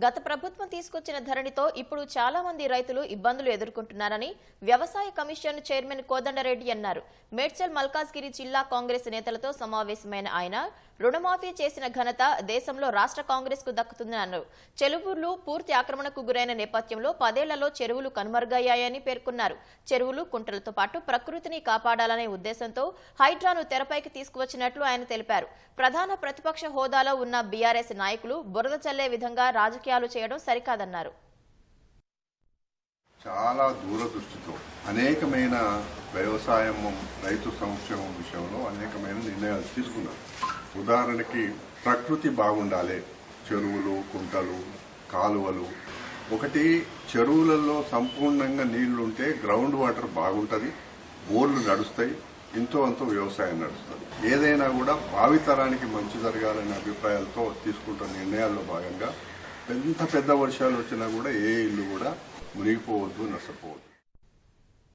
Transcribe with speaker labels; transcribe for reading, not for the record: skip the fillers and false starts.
Speaker 1: గత ప్రభుత్వం తీసుకొచ్చిన ధరణితో ఇప్పుడు చాలా మంది రైతులు ఇబ్బందులు ఎదుర్కొంటున్నారని వ్యవసాయ కమిషన్ చైర్మన్ కోదండరెడ్డి అన్నారు. మేడ్చల్ మల్కాజ్గిరి జిల్లా కాంగ్రెస్ నేతలతో సమావేశమైన ఆయన రుణమాఫీ చేసిన ఘనత దేశంలో రాష్ట్ర కాంగ్రెస్ కు దక్కుతుందని అన్నారు. చెరువులు పూర్తి ఆక్రమణకు గురైన నేపథ్యంలో 10 ఏళ్లలో చెరువులు కనుమరుగయ్యాయని పేర్కొన్నారు. చెరువులు కుంటలతో పాటు ప్రకృతిని కాపాడాలనే ఉద్దేశంతో హైడ్రాను తెరపైకి తీసుకువచ్చినట్లు ఆయన తెలిపారు. ప్రధాన ప్రతిపక్ష హోదాలో ఉన్న బీఆర్ఎస్ నాయకులు బురద చల్లే విధంగా రాజకీయాలు చేయడం సరికాదన్నారు.
Speaker 2: చాలా దూరదృష్టితో అనేకమైన వ్యవసాయం రైతు సంక్షేమం విషయంలో అనేకమైన నిర్ణయాలు తీసుకున్నారు. ఉదాహరణకి ప్రకృతి బాగుండాలి, చెరువులు కుంటలు కాలువలు. ఒకటి, చెరువులలో సంపూర్ణంగా నీళ్లుంటే గ్రౌండ్ వాటర్ బాగుంటుంది, బోర్లు నడుస్తాయి, ఎంతో అంతో వ్యవసాయం నడుస్తుంది. ఏదైనా కూడా భావితరానికి మంచి జరగాలనే అభిప్రాయాలతో తీసుకుంటున్న నిర్ణయాల్లో భాగంగా ఎంత పెద్ద వర్షాలు వచ్చినా కూడా ఏ ఇల్లు కూడా మునిగిపోవద్దు, నష్టపోవద్దు.